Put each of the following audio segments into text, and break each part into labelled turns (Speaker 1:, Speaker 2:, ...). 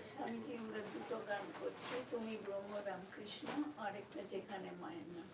Speaker 1: স্বামীজি আমরা দুটো গান করছি, তুমি ব্রহ্ম রামকৃষ্ণ, আরেকটা যেখানে মায়ের নাম।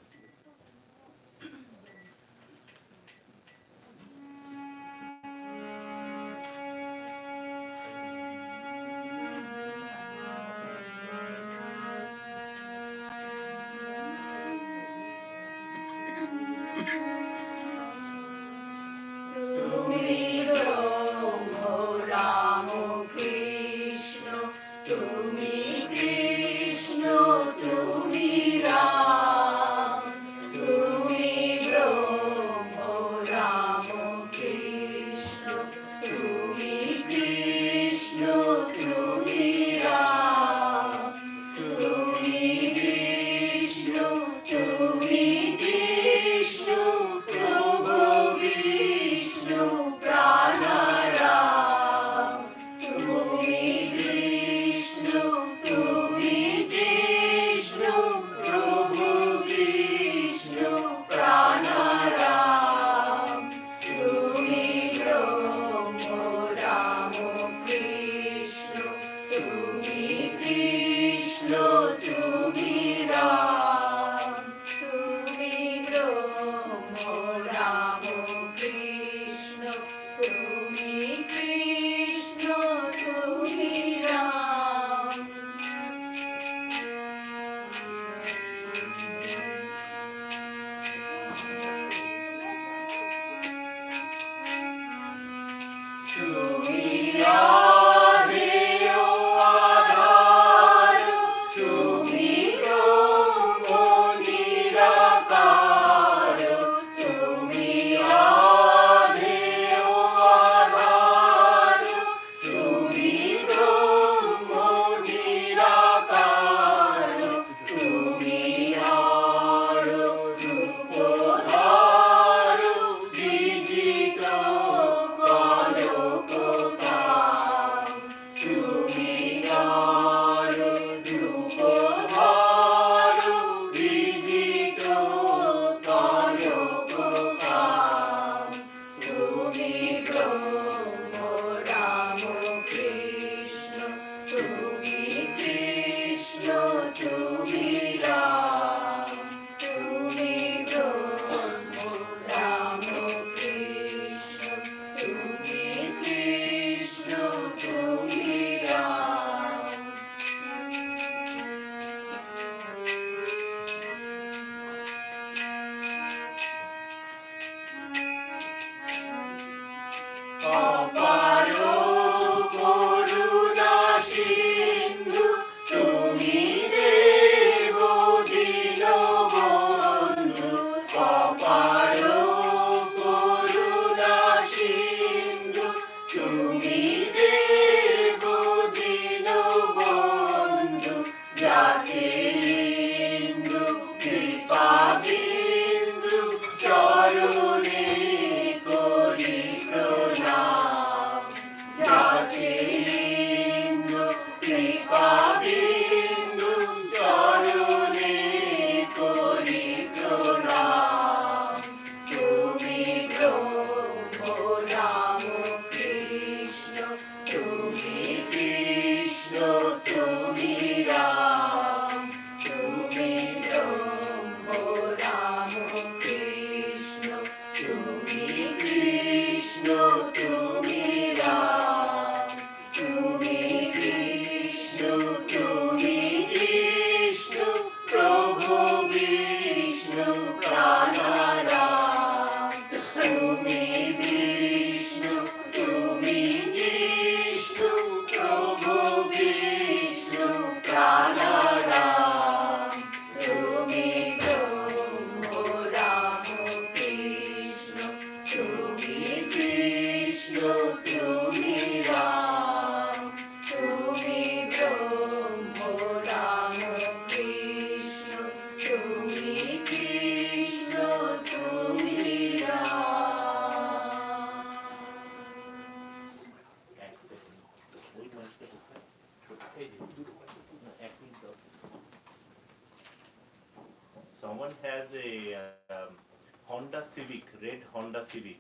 Speaker 2: Honda Civic, red Honda Civic.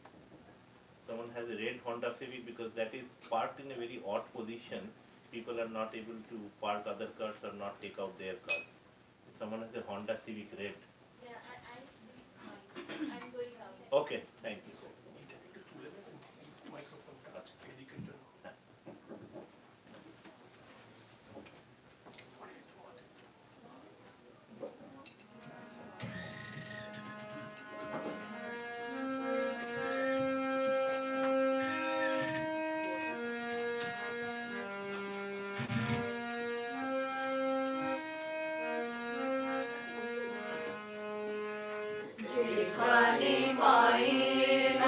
Speaker 2: Someone has a red Honda Civic because that is parked in a very odd position. People are not able to park other cars or not take out their cars. If someone has a Honda Civic red.
Speaker 3: Yeah, this is mine. I'm going out.
Speaker 2: Okay, thank you.
Speaker 1: যেখানে মায়ের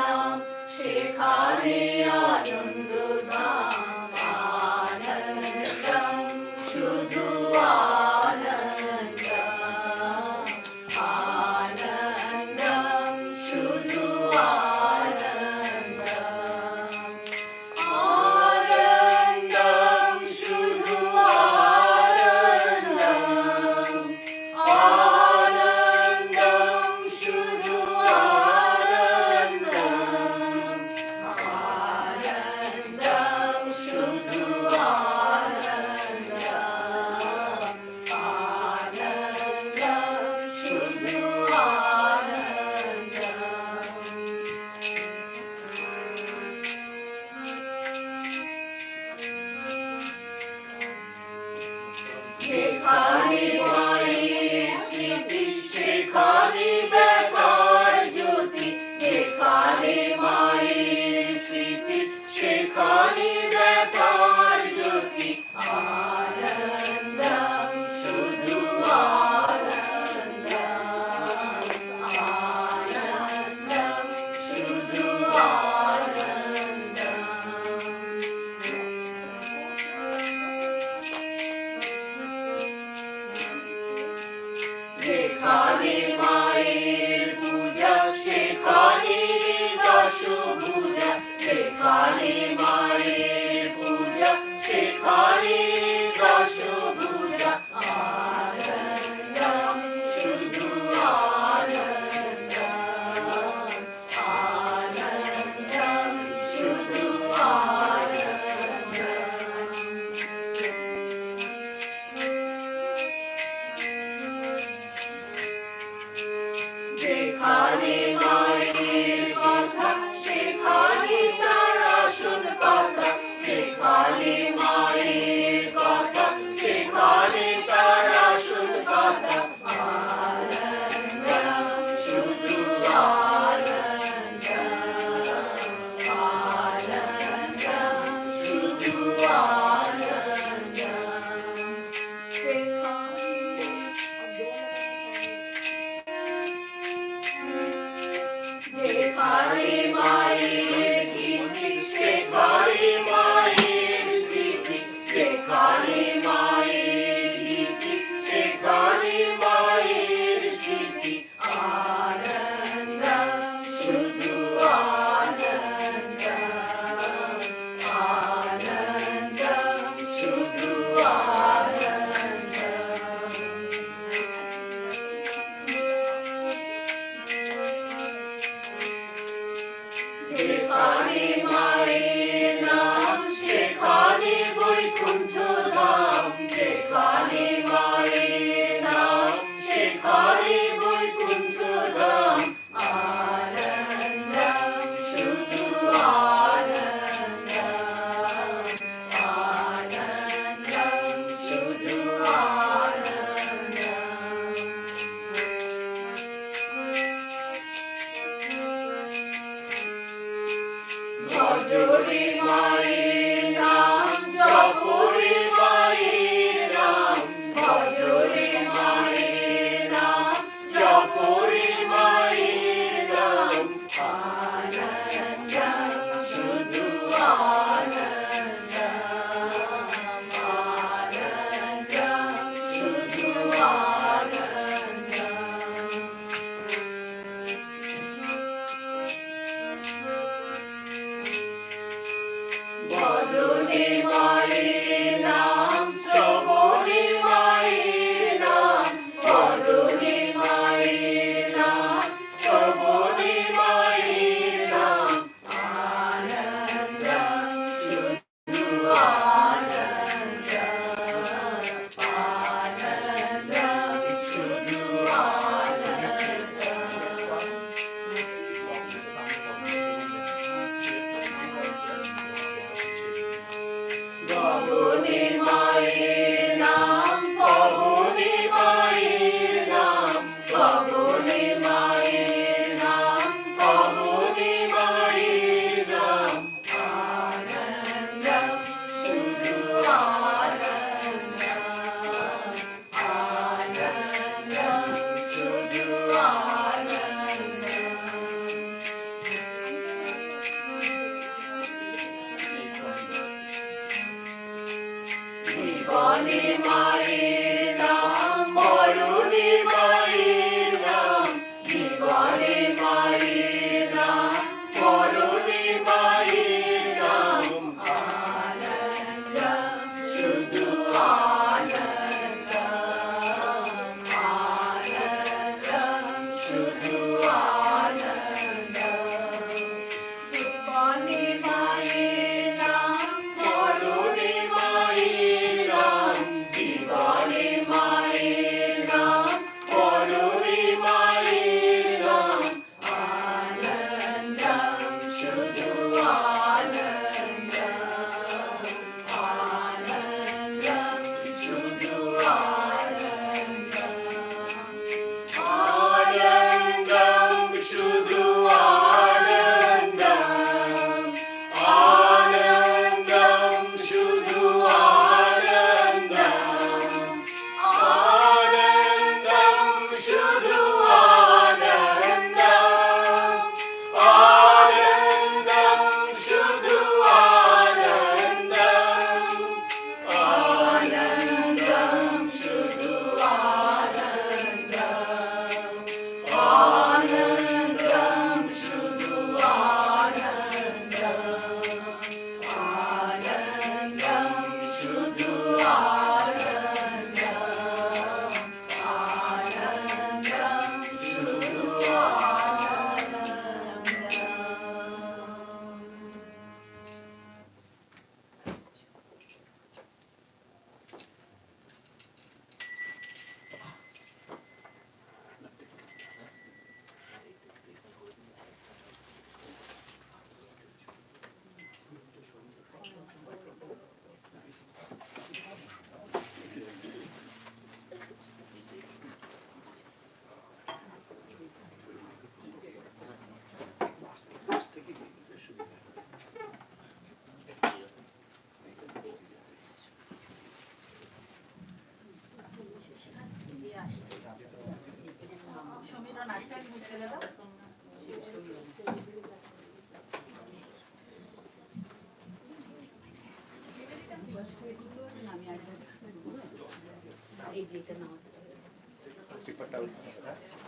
Speaker 4: পেপারটা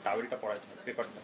Speaker 4: টাওয়েলটা পড়া পেপারটা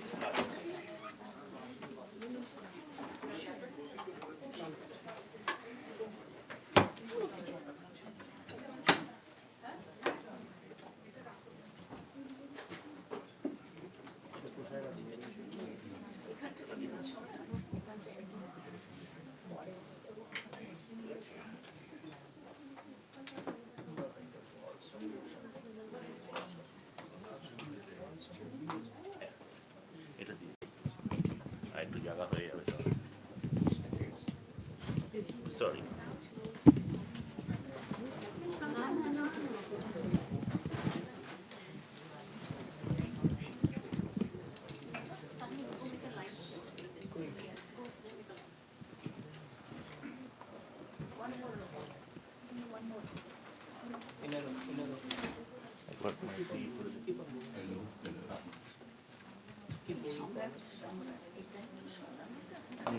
Speaker 2: এটা দিয়ে আর একটু জায়গা হয়ে যাবে সরি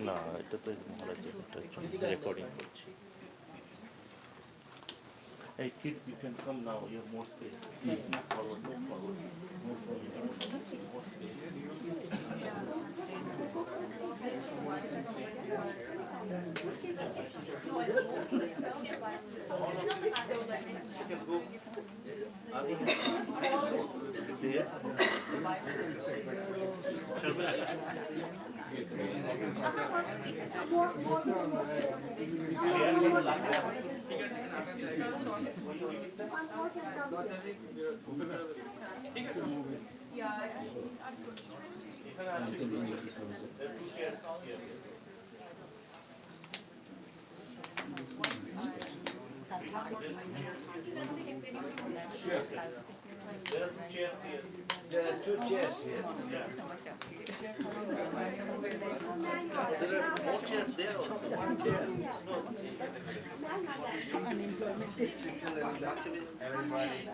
Speaker 2: না এটা তো মহারাজের রেকর্ডিং করছি Hey kids, you can come now. You have more space. Please move forward, move forward. Move forward. More space.
Speaker 5: There are two chairs here.
Speaker 2: There are more chairs there also.
Speaker 5: Everybody.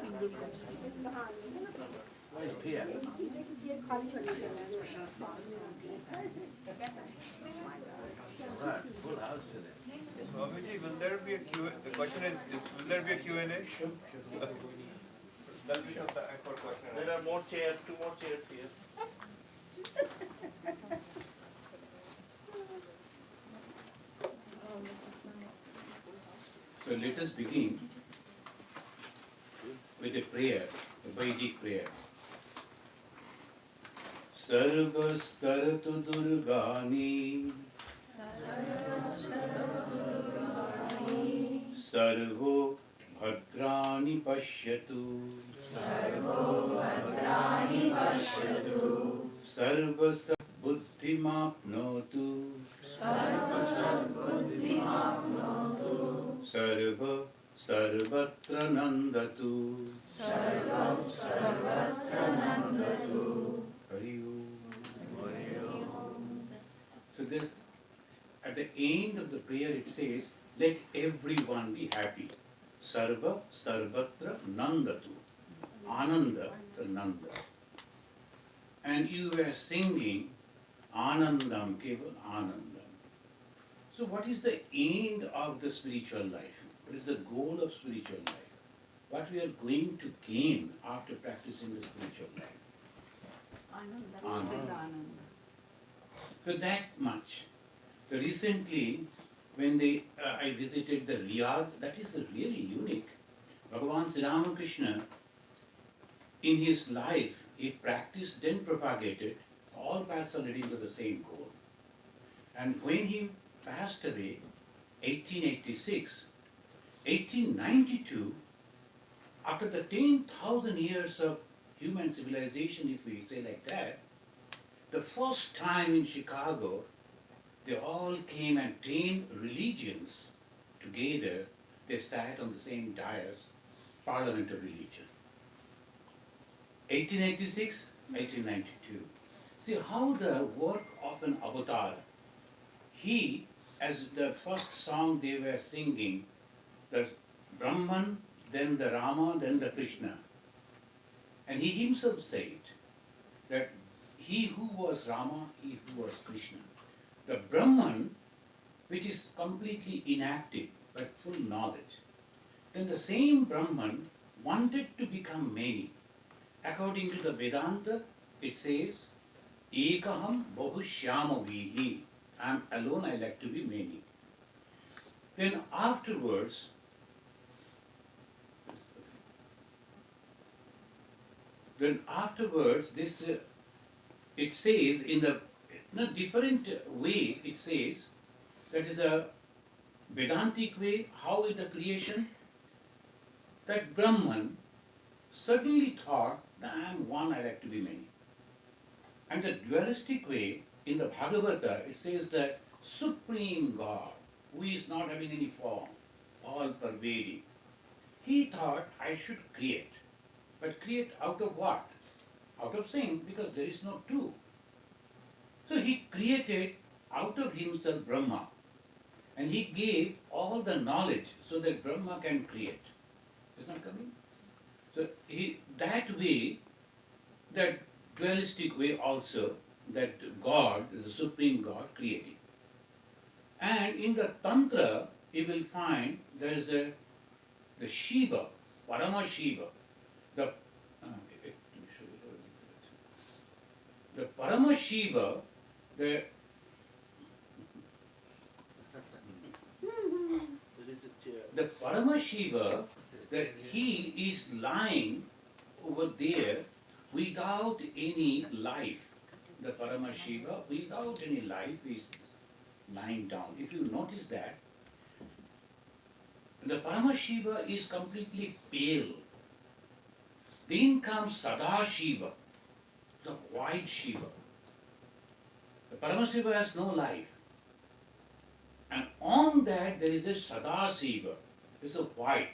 Speaker 5: Where's Pia? Right, full house today.
Speaker 6: Swamiji, will there be a Q? The question is, will there be a Q&A?
Speaker 5: Sure.
Speaker 6: That'll be some time for question.
Speaker 2: There are more chairs, 2 more chairs here.
Speaker 7: So let us begin with a prayer, a Vedic prayer. Sarvastaratu durgani Sarvo bhadrani pashyatu Sarvasa buddhimapnotu Sarva sarvatra nandatu Hari Om. So this, at the end of the prayer it says, let everyone be happy. Sarva sarvatra nandatu. Ananda, the Nanda. And you were singing Anandam, Keval Anandam. So what is the end of the spiritual life? What is the goal of spiritual life? What we are going to gain after practicing the spiritual life? Ananda. So that much. So recently, when I visited the Riyadh, that is really unique. Bhagavan Sri Ramakrishna, in his life, he practiced, then propagated, all paths are leading to the same goal. And when he passed away, 1886, 1892, after the 10,000 years of human civilization, if we say like that, the first time in Chicago, they all came and 10 religions together, they sat on the same dais, Parliament of Religion. 1886, 1892. See how the work of an avatar, he, as the first song they were singing, the Brahman, then the Rama, then the Krishna. And he himself said that he who was Rama, he who was Krishna. The Brahman, which is completely inactive but full knowledge, then the same Brahman wanted to become many. According to the Vedanta, it says, Ekaham bahushyama vihi. I am alone, I like to be many. Then afterwards, this it says in a different way, it says, that is the Vedantic way, how is the creation? That Brahman suddenly thought that I am one, I like to be many. And the dualistic way, in the Bhagavata, it says that Supreme God, who is not having any form, all pervading, he thought I should create. But create out of what? Out of saying, because there is no two. So he created out of himself Brahma. And he gave all the knowledge so that Brahma can create. It's not coming? So that way, that dualistic way also, that God, the Supreme God, creating. And in the Tantra, you will find there is the Shiva, Parama Shiva. The Parama Shiva, the Parama Shiva, that he is lying over there without any life. The Parama Shiva, without any life, is lying down. If you notice that, the Parama Shiva is completely pale. Then comes Sadashiva, the white Shiva. The Paramashiva has no life. And on that there is a Sadashiva. It's a white,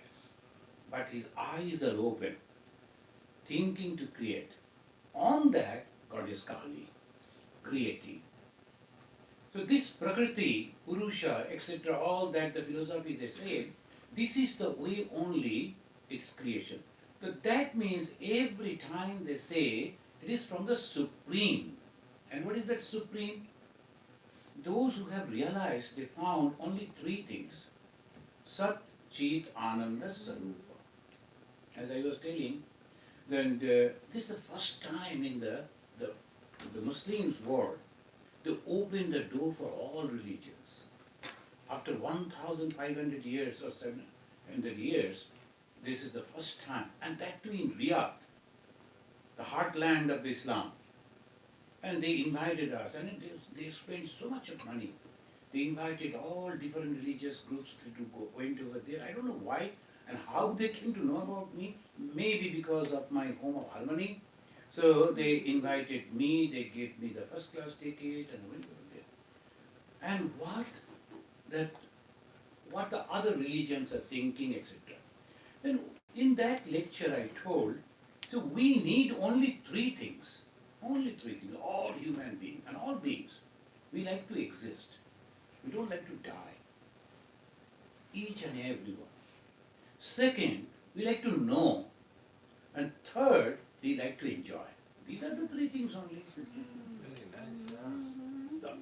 Speaker 7: but his eyes are open, thinking to create. On that, God is Kali, creating. So this Prakriti, Purusha, etc., all that the philosophy they say, this is the way only its creation. So that means every time they say it is from the Supreme. And what is that Supreme? those who have realized, they found only three things. Sat, Chit, Ananda, Sarupa. As I was telling, then this is the first time in the Muslims' world, they opened the door for all religions. After 1,500 years or 700 years, this is the first time, and that too in Riyadh, the heartland of Islam. And they invited us, and they spent so much of money. They invited all different religious groups to go went over there. I don't know why and how they came to know about me. Maybe because of my home of harmony. So they invited me, they gave me the first class ticket, and I went over there. And what the other religions are thinking, etc. Then in that lecture I told, so we need only three things, all human beings and all beings. We like to exist. We don't like to die. Each and every one. Second, we like to know. And third, we like to enjoy. These are the three things only.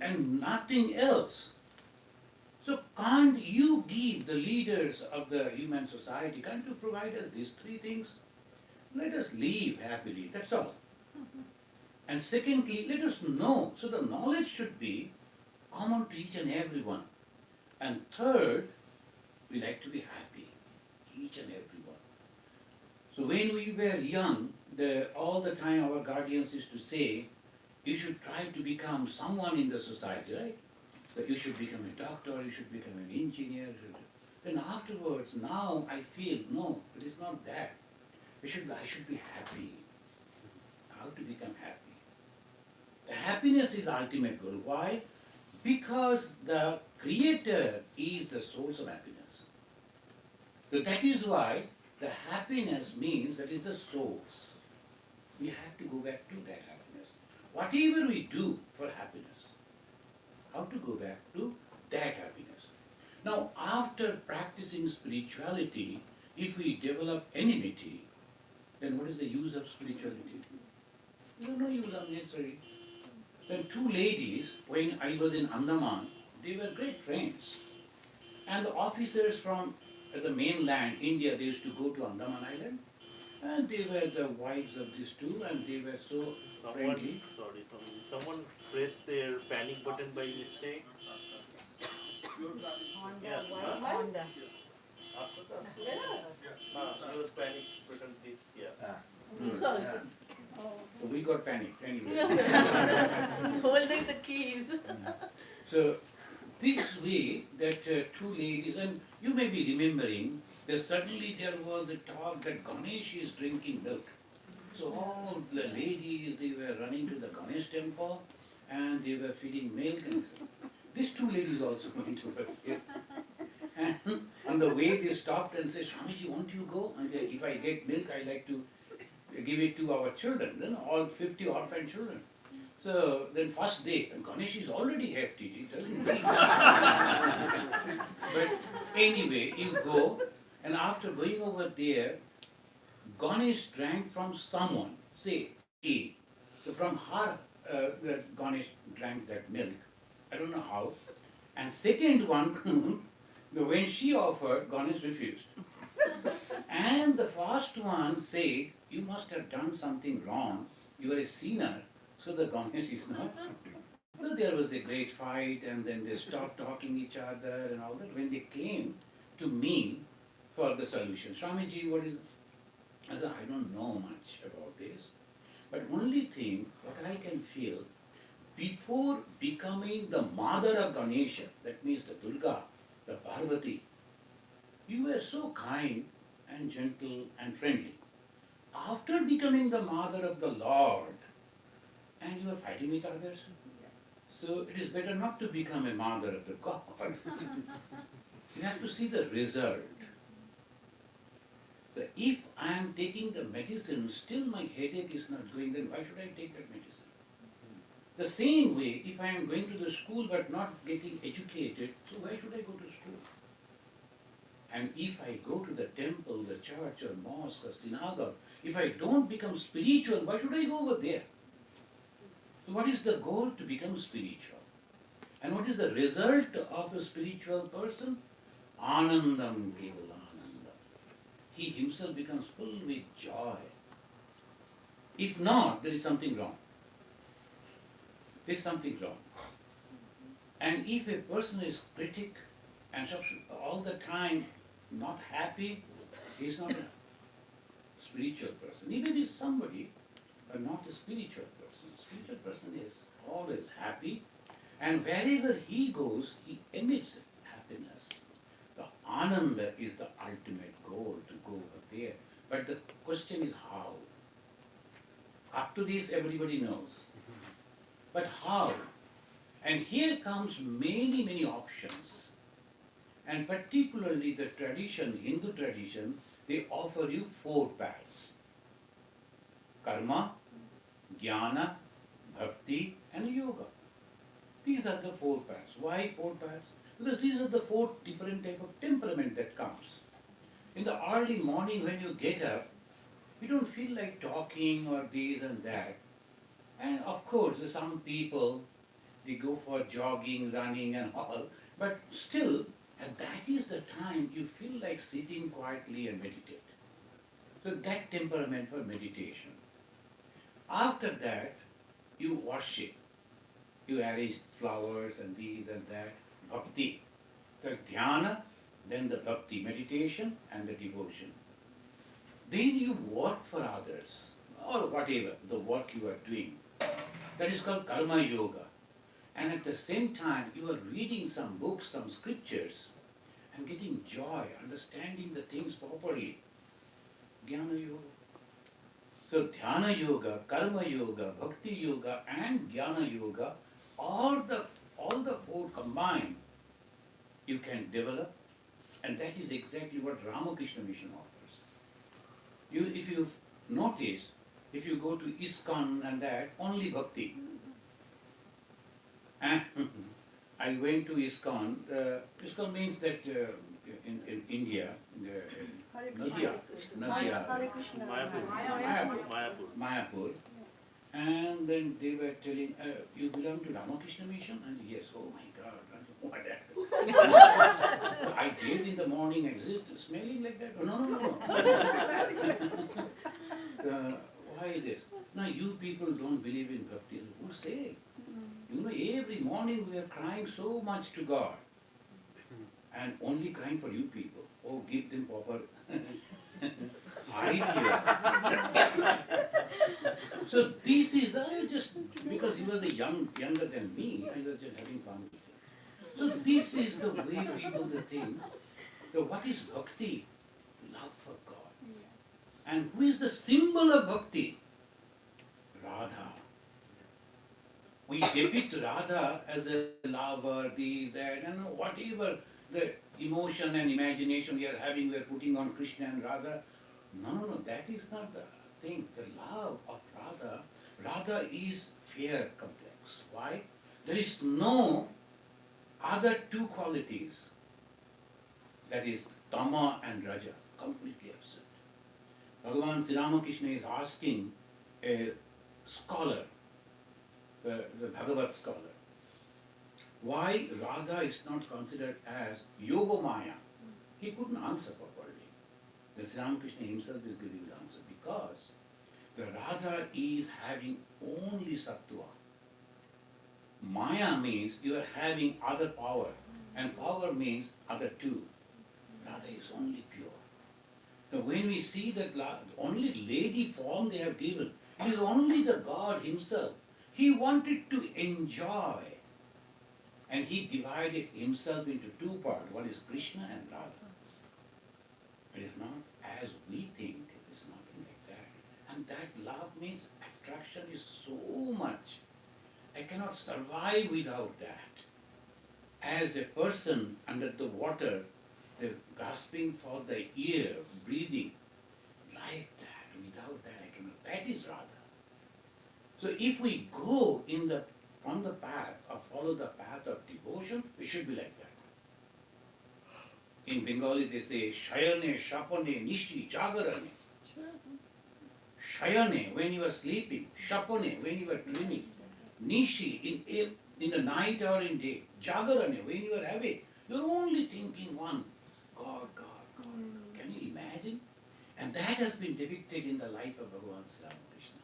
Speaker 7: And nothing else. So can't you give the leaders of the human society, can't you provide us these three things? Let us live happily, that's all. And secondly, let us know. So the knowledge should be common to each and every one. And third, we like to be happy, each and every one. So when we were young, all the time our guardians used to say, you should try to become someone in the society, right? So you should become a doctor, you should become an engineer. Then afterwards, now I feel, no, it is not that. I should be happy. How to become happy? The happiness is ultimate goal. Why? Because the Creator is the source of happiness. So that is why the happiness means that is the source. We have to go back to that happiness. Whatever we do for happiness, how to go back to that happiness. Now, after practicing spirituality, if we develop enmity, then what is the use of spirituality? No use unnecessary. Then two ladies, when I was in Andaman, they were great friends. And the officers from the mainland, India, they used to go to Andaman Island. And they were the wives of these two, and they were so friendly.
Speaker 2: Someone pressed their panic button by mistake. Yeah.
Speaker 8: Honda.
Speaker 2: Your panic button, please. Yeah.
Speaker 8: Sorry.
Speaker 7: So we got panicked anyway.
Speaker 8: He's holding the keys.
Speaker 7: So this way that two ladies, and you may be remembering that suddenly there was a talk that Ganesh is drinking milk. So all the ladies, they were running to the Ganesh temple and they were feeding milk. And so these two ladies also went over here. And on the way they stopped and said, Swamiji, won't you go? And if I get milk, I like to give it to our children, all 50 orphan children. So then first day, and Ganesh is already hefty, he doesn't need But anyway, you go, and after going over there, Ganesh drank from someone, say A. So from her, Ganesh drank that milk. I don't know how. And second one, when she offered, Ganesh refused. And the first one said, you must have done something wrong. You are a sinner. So the Ganesh is not. So there was a great fight, and then they stopped talking each other and all that. When they came to me for the solution, Swamiji, what is? I said, I don't know much about this, but only thing what I can feel, before becoming the mother of Ganesha, that means the Durga, the Parvati, you were so kind and gentle and friendly. After becoming the mother of the Lord, and you are fighting with others, so it is better not to become a mother of the God. You have to see the result. So if I am taking the medicine, still my headache is not going, then why should I take that medicine? The same way, if I am going to the school but not getting educated, so why should I go to school? And if I go to the temple, the church or mosque or synagogue, if I don't become spiritual, why should I go over there? So what is the goal? To become spiritual. And what is the result of a spiritual person? Anandam kevala anandam. He himself becomes full with joy. If not, there is something wrong. There is something wrong. And if a person is critic and all the time not happy, he is not a spiritual person. He may be somebody, but not a spiritual person. Spiritual person is always happy, and wherever he goes, he emits happiness. The ananda is the ultimate goal, to go over there. But the question is how? Up to this, everybody knows. But how? And here comes many options. And particularly the tradition, Hindu tradition, they offer you 4 paths. Karma, jnana, bhakti and yoga. These are the 4 paths. Why 4 paths? Because these are the 4 different type of temperament that comes. In the early morning when you get up, you don't feel like talking or this and that. And of course, some people, they go for jogging, running and all, but still, and that is the time you feel like sitting quietly and meditate. So that temperament for meditation. After that, you worship. You arrange flowers and these and that. Bhakti. The dhyana, then the bhakti, meditation and the devotion. Then you work for others, or whatever, the work you are doing. That is called karma yoga. And at the same time, you are reading some books, some scriptures, and getting joy, understanding the things properly. Jnana yoga. So dhyana yoga, karma yoga, bhakti yoga, and jnana yoga, all the 4 combined, you can develop, and that is exactly what Ramakrishna Mission offers. If you notice, if you go to ISKCON and that, only bhakti. And I went to ISKCON. ISKCON means that in India, Nadia, Mayapur. And then they were telling, you belong to Ramakrishna Mission? And yes, oh my God, what happened? I bathed in the morning, smelling like that? No. Why this? Now you people don't believe in bhakti. Who say? You know, every morning we are crying so much to God. And only crying for you people. Oh, give them proper idea. So this is, just because he was younger than me, I was just having fun with him. So this is the way people think. So what is bhakti? Love for God. And who is the symbol of bhakti? Radha. We depict Radha as a lover, this, that, and whatever the emotion and imagination we are having, we are putting on Krishna and Radha. No, that is not the thing. The love of Radha is fear complex. Why? There is no other 2 qualities. That is Tama and Raja, completely absent. Bhagavan Sri Ramakrishna is asking a scholar, the Bhagavad scholar, why Radha is not considered as Yogamaya. He couldn't answer properly. The Sri Ramakrishna himself is giving the answer because the Radha is having only sattva. Maya means you are having other power, and power means other 2. Radha is only pure. Now when we see that only lady form they have given, it is only the God himself. He wanted to enjoy. And he divided himself into 2 parts. One is Krishna and Radha. It is not as we think, it is nothing like that. And that love means attraction is so much. I cannot survive without that. As a person under the water, gasping for the air, breathing, like that, without that I cannot. That is Radha. So if we go on the path or follow the path of devotion, it should be like that. In Bengali they say, Shayane, Shapane, Nishi, Jagarane. Shayane, when you are sleeping, Shapane, when you are dreaming, Nishi, in the night or in day, jagarana, when you are awake, you're only thinking one, God, God, God. Can you imagine? And that has been depicted in the life of Bhagavan Sri Ramakrishna.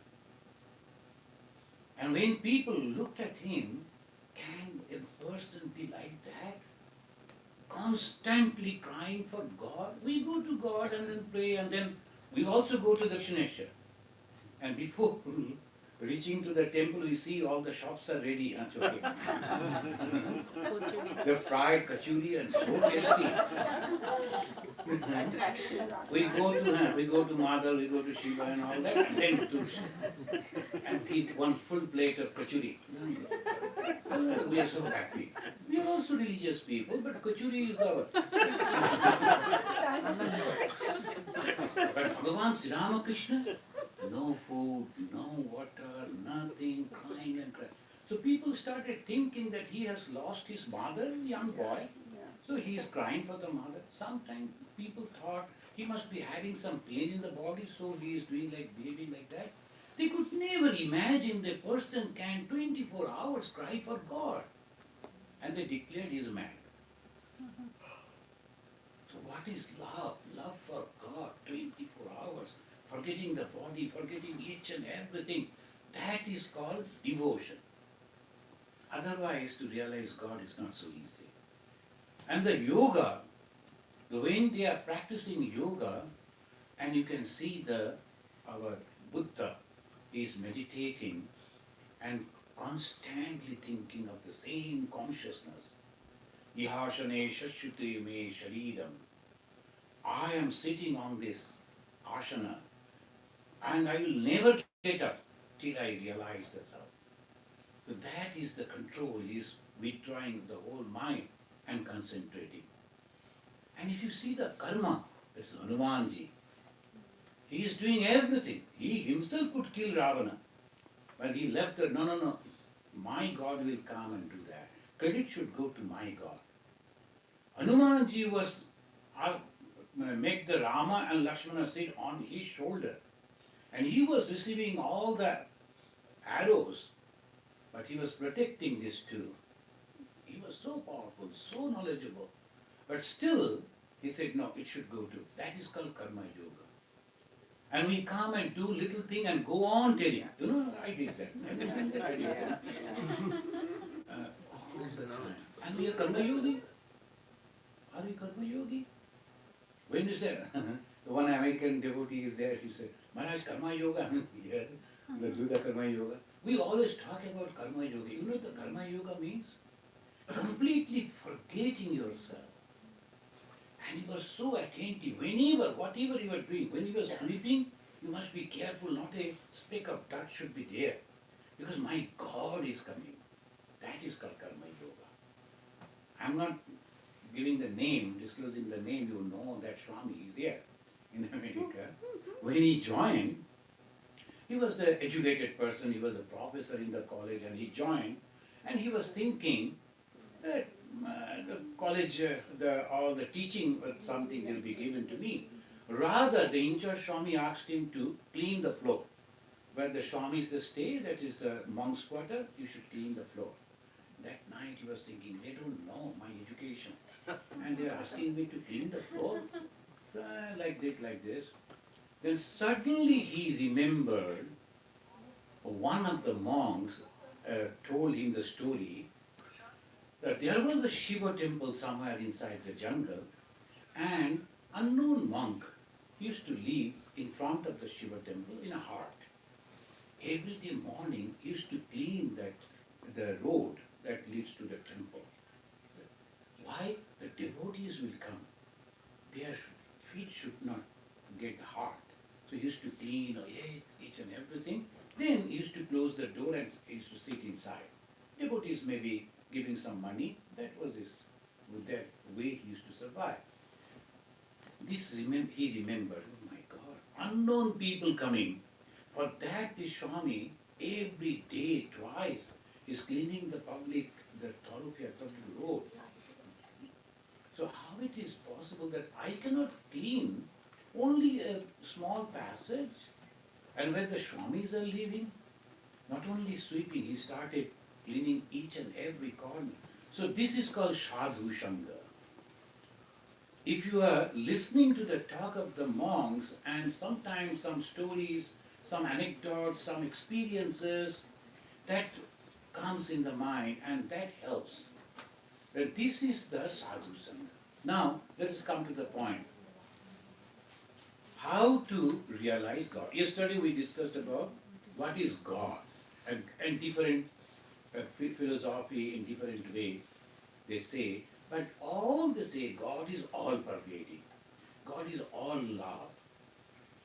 Speaker 7: And when people looked at him, can a person be like that? Constantly crying for God. We go to God and then pray, and then we also go to Dakshineshwar. And before reaching to the temple, we see all the shops are ready. Okay. The fried kachuri and so tasty. we go to Madhav, we go to Shiva and all that, and then to and eat one full plate of kachuri. We are so happy. We are also religious people, but kachuri is our. But Bhagavan Sri Ramakrishna, no food, no water, nothing, crying and crying. So people started thinking that he has lost his mother, young boy. So he is crying for the mother. Sometimes people thought he must be having some pain in the body, so he is doing like behaving like that. They could never imagine the person can 24 hours cry for God. And they declared he is mad. So what is love? Love for God, 24 hours, forgetting the body, forgetting each and everything. That is called devotion. Otherwise, to realize God is not so easy. And the yoga, when they are practicing yoga, and you can see our Buddha is meditating and constantly thinking of the same consciousness. Ihashane shashyute me sharidam. I am sitting on this ashana and I will never get up till I realize the self. So that is the control, is withdrawing the whole mind and concentrating. And if you see the karma, that's Hanumanji. He is doing everything. He himself could kill Ravana. But he left it, no, my God will come and do that. Credit should go to my God. Hanumanji was, make the Rama and Lakshmana sit on his shoulder. And he was receiving all the arrows, but he was protecting these two. He was so powerful, so knowledgeable. But still, he said, no, it should go to. That is called karma yoga. And we come and do little thing and go on telling. You know, I did that. I did that. All the time. And we are karma yogi. Are we karma yogi? When you say, the one American devotee is there, he said, Maharaj, karma yoga. Yeah, we do the karma yoga. We always talk about karma yoga. You know what the karma yoga means? Completely forgetting yourself. And you are so attentive. Whatever you are doing, when you are sleeping, you must be careful, not a speck of dust should be there. Because my God is coming. That is called karma yoga. I am not giving the name, disclosing the name, you know that Swami is there in America. When he joined, he was an educated person, he was a professor in the college, and he joined, and he was thinking that the college, all the teaching or something will be given to me. Rather, the in-charge Swami asked him to clean the floor. Where the Swamis stay, that is the monk's quarter, you should clean the floor. That night he was thinking, they don't know my education. And they are asking me to clean the floor. Like this. Then suddenly he remembered one of the monks told him the story that there was a Shiva temple somewhere inside the jungle, and unknown monk used to live in front of the Shiva temple in a hut. Every day morning he used to clean the road that leads to the temple. Why? The devotees will come. Their feet should not get hot. So he used to clean each and everything. Then he used to close the door and he used to sit inside. Devotees may be giving some money. That was that way he used to survive. He remembered, oh my God, unknown people coming. For that the Swami, every day, twice, is cleaning the thoroughfare, public road. So how it is possible that I cannot clean only a small passage, and where the Swamis are living, not only sweeping, he started cleaning each and every corner. So this is called Sadhu Sangha. If you are listening to the talk of the monks and sometimes some stories, some anecdotes, some experiences, that comes in the mind and that helps. But this is the Sadhu Sangha. Now, let us come to the point. How to realize God. Yesterday we discussed about what is God and different philosophy in different way they say, but all they say God is all pervading. God is all love.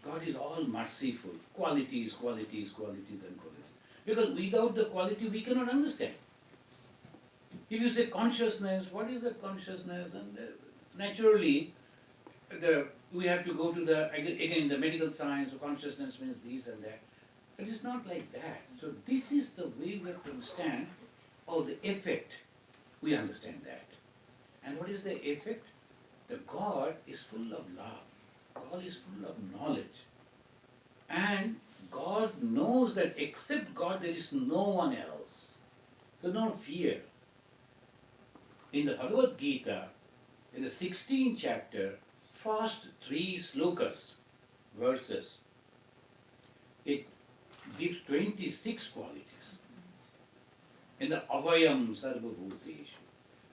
Speaker 7: God is all merciful. Qualities, qualities, qualities and qualities. Because without the quality we cannot understand. If you say consciousness, what is the consciousness? And naturally, we have to go to again the medical science, so consciousness means this and that. But it's not like that. So this is the way we have to understand, the effect, we understand that. And what is the effect? The God is full of love. God is full of knowledge. And God knows that except God there is no one else. There's no fear. In the Bhagavad Gita, in the 16th chapter, first 3 slokas, verses, it gives 26 qualities. In the Avayam Sarvabhuteshu.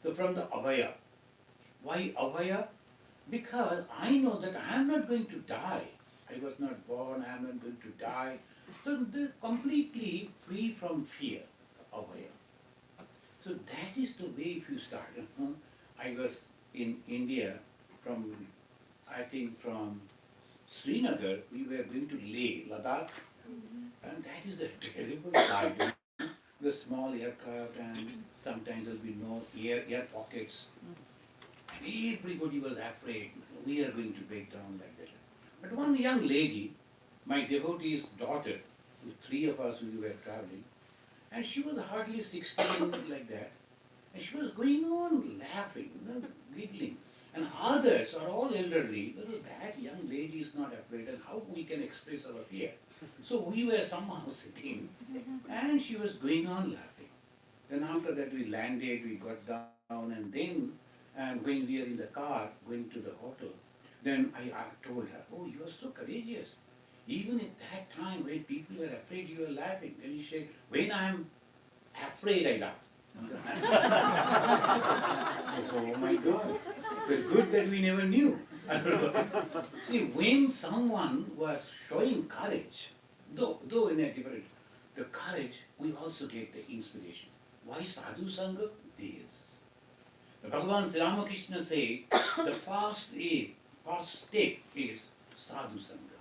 Speaker 7: So from the Avaya. Why Avaya? Because I know that I am not going to die. I was not born, I am not going to die. So they're completely free from fear, Avaya. So that is the way if you start. I was in India I think from Srinagar, we were going to Leh, Ladakh, and that is a terrible sight. The small aircraft and sometimes there will be no air pockets. And everybody was afraid, we are going to break down like that. But one young lady, my devotee's daughter, with 3 of us we were traveling, and she was hardly 16 like that, and she was going on laughing, giggling. And others are all elderly. That young lady is not afraid, and how we can express our fear? So we were somehow sitting, and she was going on laughing. Then after that we landed, we got down, and then when we are in the car going to the hotel, then I told her, oh, you are so courageous. Even at that time when people were afraid, you were laughing. And she said, when I am afraid, I laugh. Oh my God, it's good that we never knew. See, when someone was showing courage, though in a different, the courage, we also get the inspiration. Why Sadhu Sangha? This. The Bhagavan Sri Ramakrishna said, the first step is Sadhu Sangha.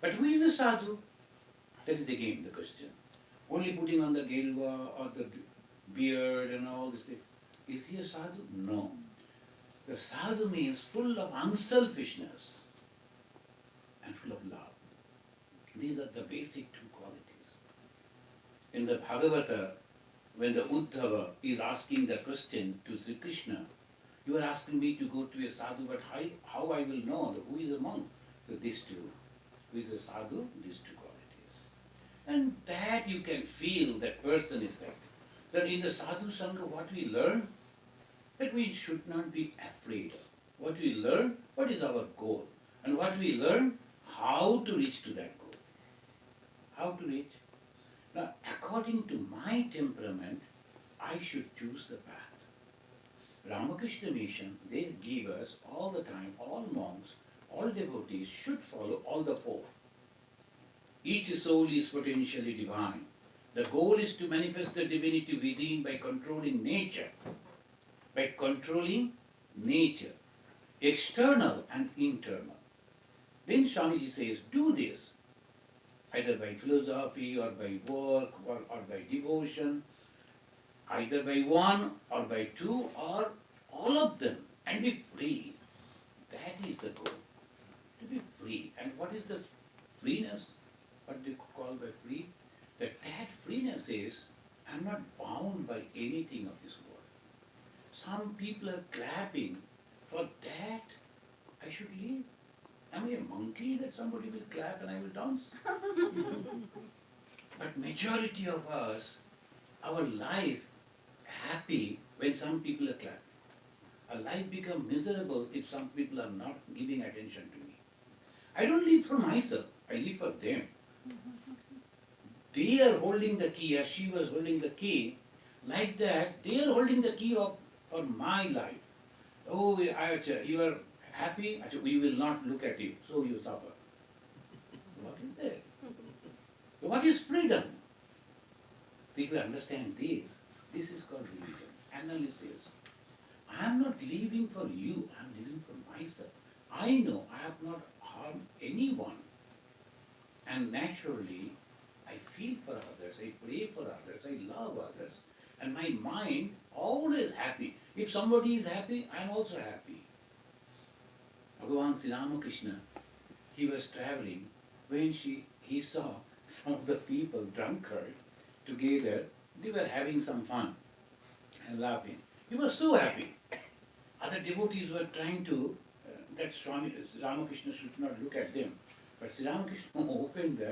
Speaker 7: But who is the Sadhu? That is again the question. Only putting on the gelva or the beard and all this thing. Is he a sadhu? No. The sadhu means full of unselfishness and full of love. These are the basic 2 qualities. In the Bhagavata, when the Uddhava is asking the question to Sri Krishna, you are asking me to go to a sadhu, but how I will know who is a monk? So these 2. Who is a sadhu? These 2 qualities. And that you can feel that person is like that. That in the Sadhu Sangha, what we learn, that we should not be afraid of. What we learn, what is our goal? And what we learn, how to reach to that goal. How to reach? Now, according to my temperament, I should choose the path. Ramakrishna Mission, they give us all the time, all monks, all devotees should follow all the 4. Each soul is potentially divine. The goal is to manifest the divinity within by controlling nature. By controlling nature, external and internal. Then Swamiji says, do this, either by philosophy or by work or by devotion, either by 1 or by 2 or all of them, and be free. That is the goal, to be free. And what is the freeness? What do you call by free? That freeness is, I am not bound by anything of this world. Some people are clapping. For that, I should leave. Am I a monkey that somebody will clap and I will dance? But majority of us our life happy when some people are clapping. Our life becomes miserable if some people are not giving attention to me. I don't live for myself, I live for them. They are holding the key, as she was holding the key, like that, they are holding the key for my life. Oh, you are happy, we will not look at you, so you suffer. What is that? What is freedom? If you understand this is called religion, analysis. I am not living for you, I am living for myself. I know I have not harmed anyone. And naturally, I feel for others, I pray for others, I love others. And my mind always happy. If somebody is happy, I am also happy. Bhagavan Sri Ramakrishna, he was traveling when he saw some of the people, drunkard, together, they were having some fun and laughing. He was so happy. Other devotees were trying to, that Swami Ramakrishna should not look at them. But Sri Ramakrishna opened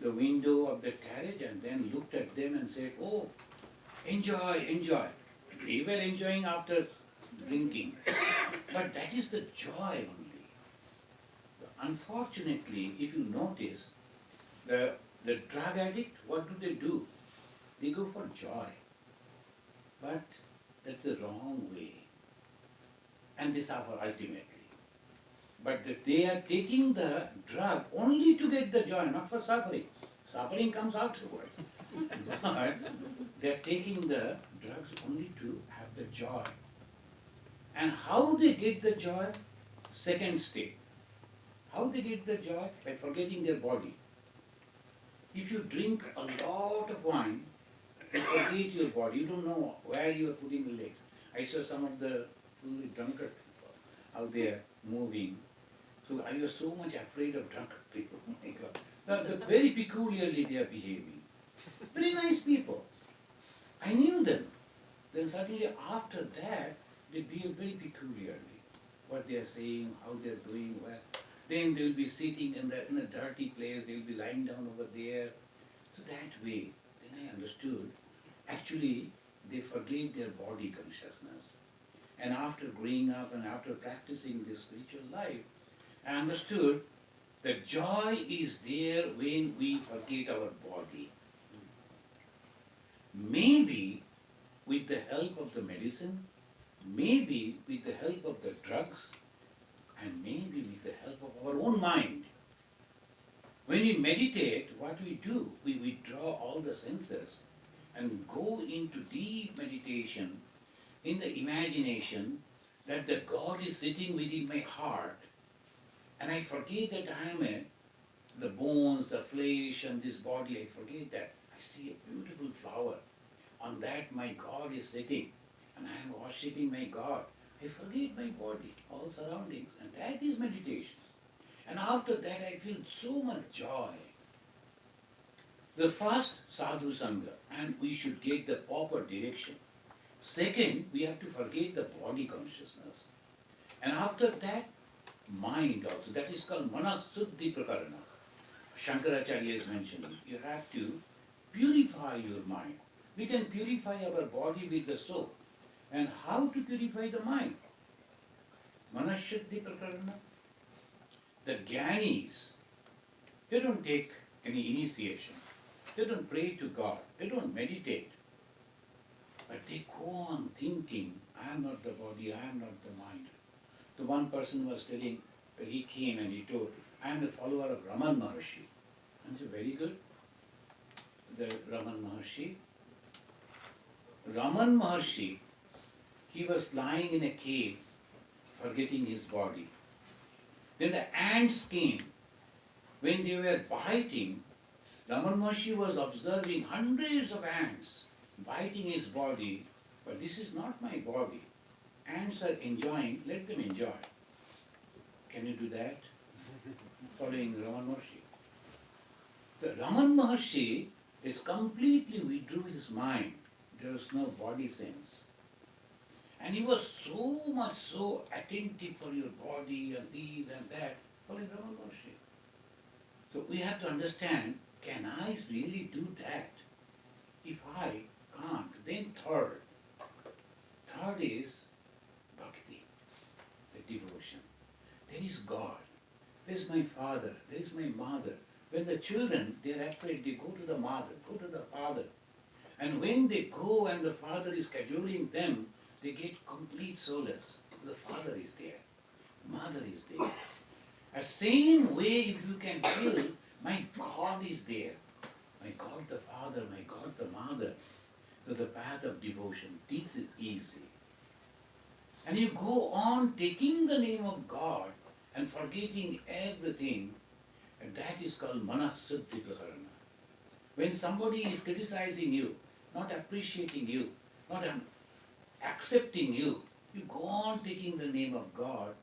Speaker 7: the window of the carriage and then looked at them and said, oh, enjoy, enjoy. They were enjoying after drinking. But that is the joy only. Unfortunately, if you notice, the drug addict, what do? They go for joy. But that's the wrong way. And they suffer ultimately. But they are taking the drug only to get the joy, not for suffering. Suffering comes afterwards. But they are taking the drugs only to have the joy. And how they get the joy? Second state. How they get the joy? By forgetting their body. If you drink a lot of wine, you forget your body. You don't know where you are putting the leg. I saw some of the drunkard people out there moving. So I was so much afraid of drunkard people. Oh my God. Very peculiarly they are behaving. Very nice people. I knew them. Then suddenly after that, they behave very peculiarly. What they are saying, how they are doing, where. Then they will be sitting in a dirty place, they will be lying down over there. So that way, then I understood, actually they forget their body consciousness. And after growing up and after practicing this spiritual life, I understood that joy is there when we forget our body. Maybe with the help of the medicine, maybe with the help of the drugs, and maybe with the help of our own mind. When we meditate, what we do? We withdraw all the senses and go into deep meditation in the imagination that the God is sitting within my heart, and I forget that I am the bones, the flesh, and this body. I forget that. I see a beautiful flower. On that my God is sitting, and I am worshipping my God. I forget my body, all surroundings, and that is meditation. And after that I feel so much joy. The first, sadhu sangha, and we should get the proper direction. Second, we have to forget the body consciousness. And after that, mind also. That is called manasuddhi prakarana. Shankaracharya is mentioning. You have to purify your mind. We can purify our body with the soap. And how to purify the mind? Manasuddhi prakarana. The Gyanis, they don't take any initiation. They don't pray to God. They don't meditate. But they go on thinking, I am not the body, I am not the mind. The one person was telling, he came and he told, I am a follower of Raman Maharshi. And I said, very good. The Raman Maharshi. Raman Maharshi, he was lying in a cave, forgetting his body. Then the ants came. When they were biting, Raman Maharshi was observing hundreds of ants biting his body, but this is not my body. Ants are enjoying, let them enjoy. Can you do that? Following Raman Maharshi. The Raman Maharshi is completely withdrew his mind. There was no body sense. And he was so attentive for your body and this and that, following Raman Maharshi. So we have to understand, can I really do that? If I can't, Then third is bhakti, the devotion. There is God. There is my father. There is my mother. When the children, they are afraid, they go to the mother, go to the father. And when they go and the father is cajoling them, they get complete solace. The father is there. Mother is there. The same way, if you can feel, my God is there. My God the Father, my God the Mother. So the path of devotion, this is easy. And you go on taking the name of God and forgetting everything, and that is called manasuddhi prakarana. When somebody is criticizing you, not appreciating you, not accepting you, you go on taking the name of God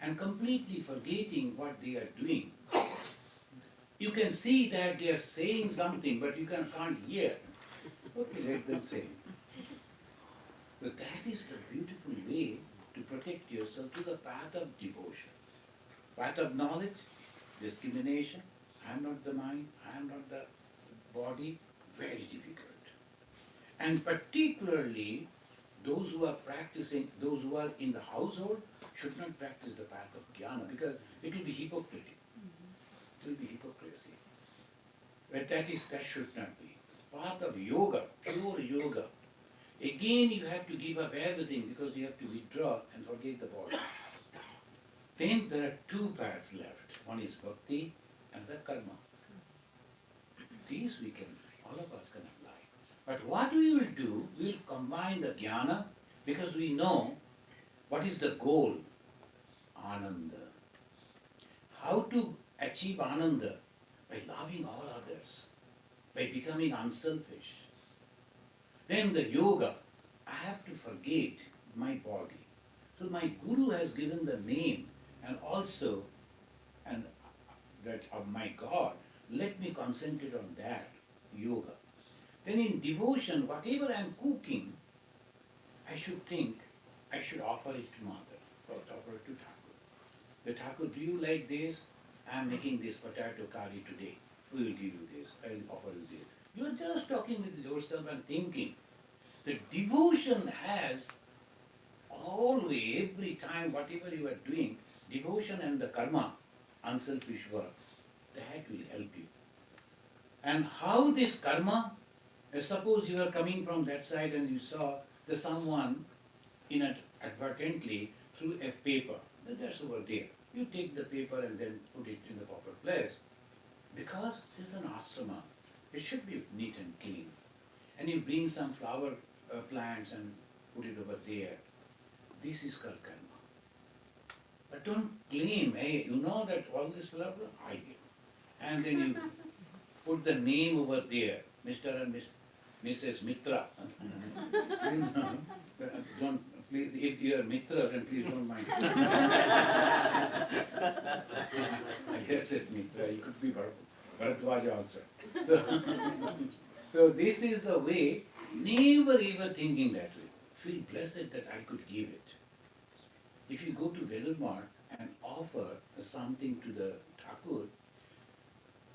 Speaker 7: and completely forgetting what they are doing. You can see that they are saying something, but you can't hear. Okay, let them say. But that is the beautiful way to protect yourself to the path of devotion. Path of knowledge, discrimination, I am not the mind, I am not the body, very difficult. And particularly, those who are practicing, those who are in the household, should not practice the path of jnana because it will be hypocritical. It will be hypocrisy. But that should not be. Path of yoga, pure yoga. Again you have to give up everything because you have to withdraw and forget the body. Then there are two paths left. One is bhakti and the karma. These all of us can apply. But what we will do, we will combine the jnana because we know what is the goal? Ananda. How to achieve ananda? By loving all others, by becoming unselfish. Then the yoga, I have to forget my body. So my guru has given the name and also that of my God. Let me concentrate on that, yoga. Then in devotion, whatever I am cooking, I should think, I should offer it to Mother, or offer it to Thakur. The Thakur, do you like this? I am making this potato curry today. We will give you this, I will offer you this. You are just talking with yourself and thinking. The devotion has always, every time, whatever you are doing, devotion and the karma, unselfish work, that will help you. And how this karma, suppose you are coming from that side and you saw there's someone inadvertently threw a paper, that's over there. You take the paper and then put it in the proper place. Because this is an asrama, it should be neat and clean. And you bring some flower plants and put it over there. This is called karma. But don't claim, hey, you know that all this flower, I give. And then you put the name over there, Mr. and Mrs. Mitra. Don't, please, if you are Mitra, then please don't mind. I just said Mitra, you could be Bharadwaja also. So this is the way, never ever thinking that way. Feel blessed that I could give it. If you go to Velurmart and offer something to the Thakur,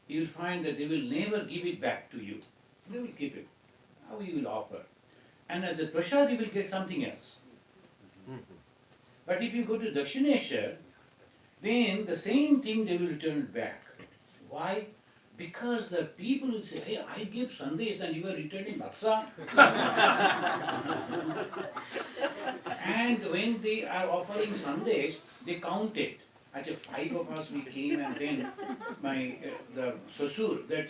Speaker 7: you'll find that they will never give it back to you. They will keep it. How you will offer. And as a prasad, you will get something else. But if you go to Dakshineshwar, then the same thing they will return it back. Why? Because the people will say, hey, I give sandesh and you are returning baksa. And when they are offering sandesh, they count it. Actually, 5 of us we came and then the Sasur, that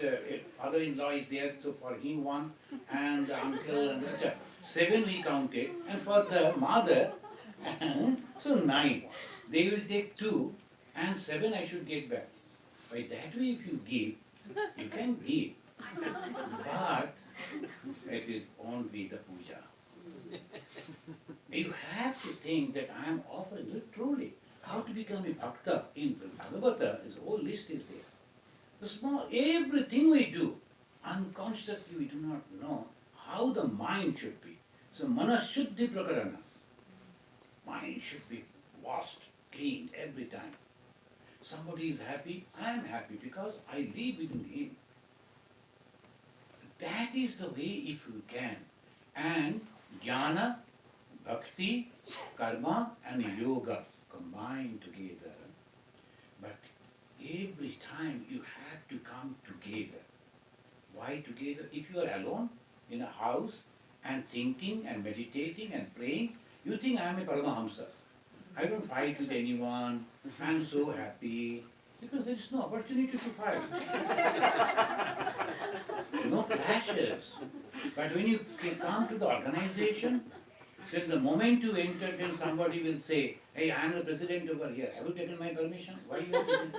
Speaker 7: father-in-law is there, so for him 1 and the uncle and the 7 we counted, and for the mother, so 9. They will take 2 and 7 I should get back. By that way if you give, you can give. But it won't be the puja. You have to think that I am offering you truly. How to become a bhakta in Bhagavata, his whole list is there. The small, everything we do, unconsciously we do not know how the mind should be. So manasuddhi prakarana. Mind should be washed, cleaned every time. Somebody is happy, I am happy because I live within him. That is the way if you can. and jnana, bhakti, karma and yoga combined together. But every time you have to come together. Why together? If you are alone in a house and thinking and meditating and praying, you think I am a Paramahamsa. I don't fight with anyone, I am so happy, because there is no opportunity to fight. No clashes. But when you come to the organization, then the moment you enter, then somebody will say, hey, I am the president over here, have you taken my permission? Why you have taken?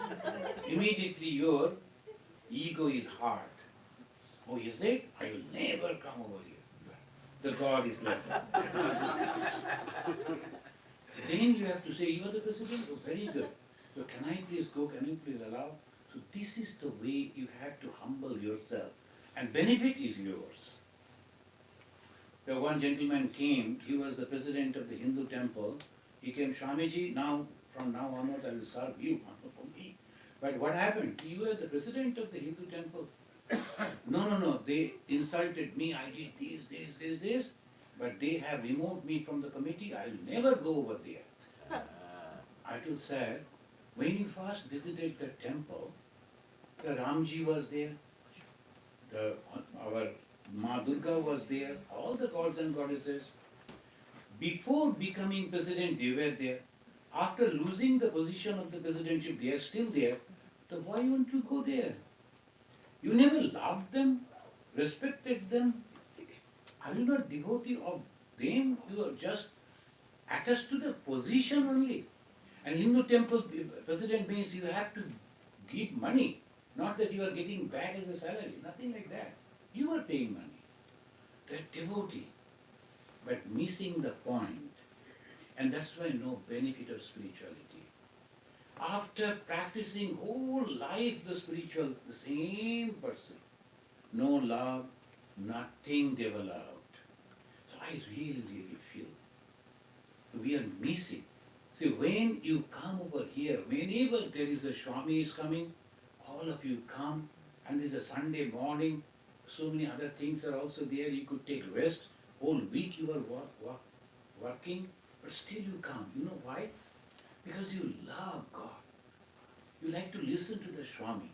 Speaker 7: Immediately your ego is hard. Oh, is it? I will never come over here. The God is like that. Then you have to say, you are the president? Oh, very good. So can I please go? Can you please allow? So this is the way you have to humble yourself. And benefit is yours. The one gentleman came, he was the president of the Hindu temple. He came, Swamiji, from now onwards I will serve you, not for me. But what happened? You were the president of the Hindu temple. No, they insulted me, I did this. But they have removed me from the committee, I will never go over there. I feel sad. When you first visited the temple, the Ramji was there, our Ma Durga was there, all the gods and goddesses. Before becoming president, they were there. After losing the position of the presidentship, they are still there. So why won't you go there? You never loved them, respected them. Are you not devotee of them? You are just attached to the position only. And Hindu temple president means you have to give money, not that you are getting back as a salary, nothing like that. You are paying money. They're devotee, but missing the point. And that's why no benefit of spirituality. After practicing whole life the spiritual, the same person, no love, nothing developed. So I really feel we are missing. See, when you come over here, whenever there is a Swami is coming, all of you come, and there's a Sunday morning, so many other things are also there, you could take rest, whole week you are working, but still you come. You know why? Because you love God. You like to listen to the Swami.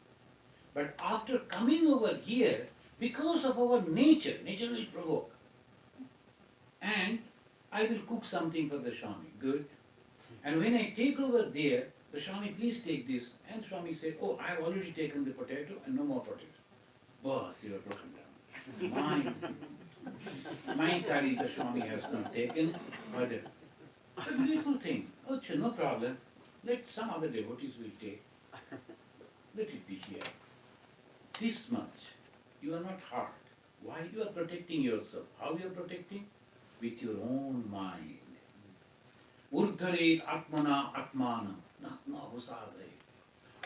Speaker 7: But after coming over here, because of our nature will provoke. And I will cook something for the Swami, good. And when I take over there, the Swami, please take this. And Swami said, oh, I have already taken the potato and no more potato. Boss, you are broken down. My curry the Swami has not taken, but a beautiful thing. Oh, no problem. Let some other devotees will take. Let it be here. This much. You are not hard. Why you are protecting yourself? How you are protecting? With your own mind. Urdharet atmana atmanam natma husadharet.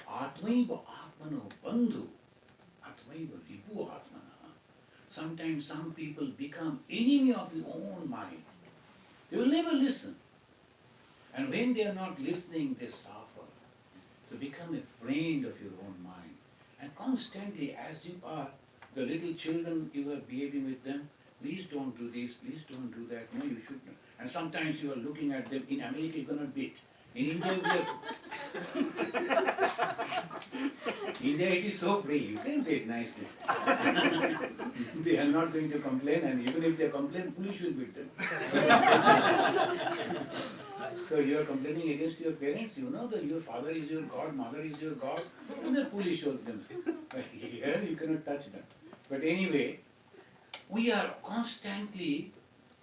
Speaker 7: Atmaiva atmano bandhu. Atmaiva ripu atmana. Sometimes some people become enemy of your own mind. They will never listen. And when they are not listening, they suffer. So become a friend of your own mind. And constantly, as you are the little children, you are behaving with them. Please don't do this, please don't do that. No, you should not. And sometimes you are looking at them. In America, you cannot beat. In India, India, it is so free. You can beat nicely. They are not going to complain, and even if they complain, police will beat them. So you are complaining against your parents. You know that your father is your God, mother is your God, and the police shows them. Here you cannot touch them. But anyway, we are constantly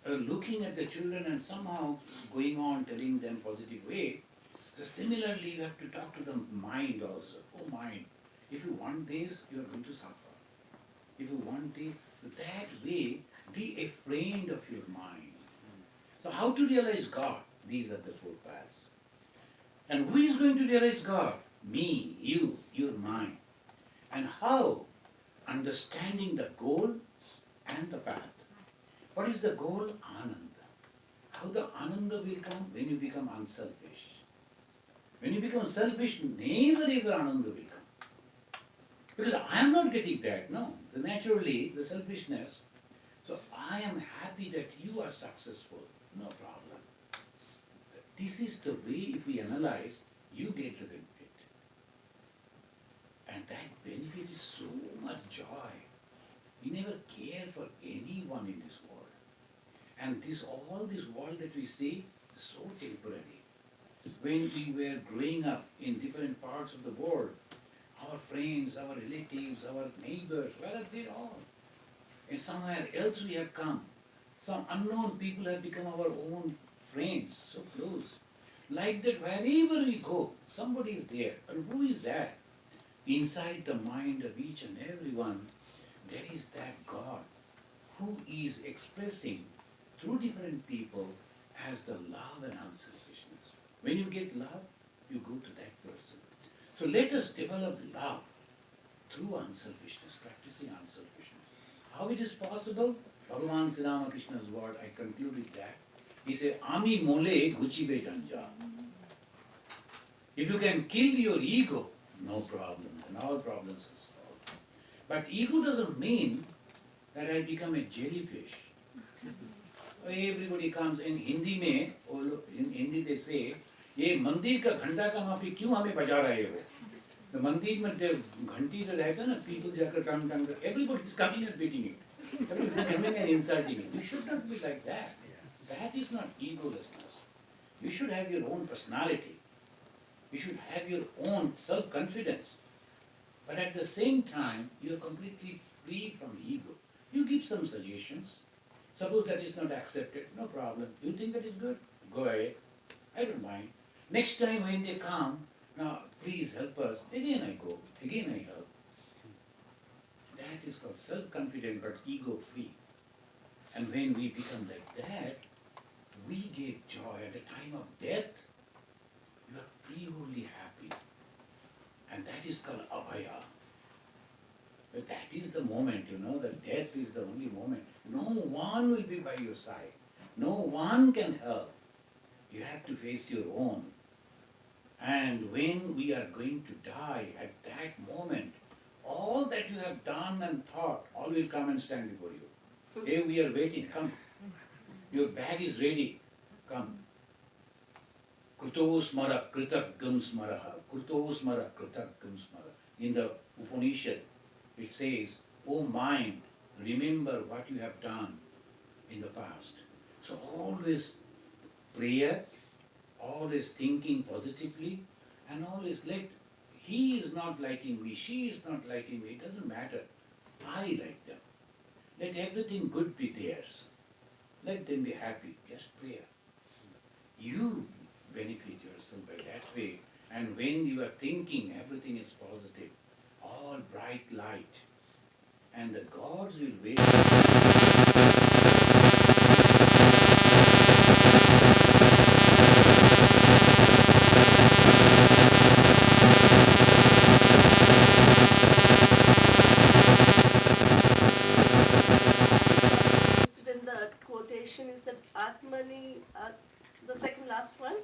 Speaker 7: looking at the children and somehow going on telling them positive way. So similarly, you have to talk to the mind also. Oh mind, if you want this, you are going to suffer. If you want this, that way, be a friend of your mind. So how to realize God? These are the four paths. And who is going to realize God? Me, you, your mind. And how? Understanding the goal and the path. What is the goal? Ananda. How the Ananda will come? When you become unselfish. When you become selfish, never ever Ananda will come. Because I am not getting that, no. Naturally, the selfishness. So I am happy that you are successful. No problem. This is the way, if we analyze, you get the benefit. And that benefit is so much joy. We never care for anyone in this world. And all this world that we see is so temporary. When we were growing up in different parts of the world, our friends, our relatives, our neighbors, where are they all? And somewhere else we have come. Some unknown people have become our own friends, so close. Like that, wherever we go, somebody is there. And who is that? Inside the mind of each and everyone, there is that God who is expressing through different people as the love and unselfishness. When you get love, you go to that person. So let us develop love through unselfishness, practicing unselfishness. How it is possible? Bhagavan Sri Ramakrishna's word, I concluded that. He said, Ami mole guchibe janja. If you can kill your ego, no problem, then all problems are solved. But ego doesn't mean that I become a jellyfish. Everybody comes in Hindi in Hindi they say, ये मंदिर का घंटा का माफी क्यों हमें बजा रहे हो? The मंदिर में जो घंटी जो रहता है ना, people जाकर काम कर, everybody is coming and beating it. Everybody is coming and insulting it. You should not be like that. That is not egolessness. You should have your own personality. You should have your own self-confidence. But at the same time, you are completely free from ego. You give some suggestions. Suppose that is not accepted, no problem. You think that is good? Go ahead. I don't mind. Next time when they come, now please help us. Again I go. Again I help. That is called self-confident but ego-free. And when we become like that, we get joy. At the time of death, you are purely happy. And that is called abhaya. But that is the moment, that death is the only moment. No one will be by your side. No one can help. You have to face your own. And when we are going to die, at that moment, all that you have done and thought, all will come and stand before you. Hey, we are waiting, come. Your bag is ready, come. Kruto smara kritagam smaraha. Kruto smara kritagam smara. In the Upanishad, it says, O mind, remember what you have done in the past. So always prayer, always thinking positively, and always he is not liking me, she is not liking me, it doesn't matter. I like them. Let everything good be theirs. Let them be happy. Just prayer. You benefit yourself by that way. And when you are thinking everything is positive, all bright light, and the gods will wait.
Speaker 8: In the quotation, you said Atmani, the second last one.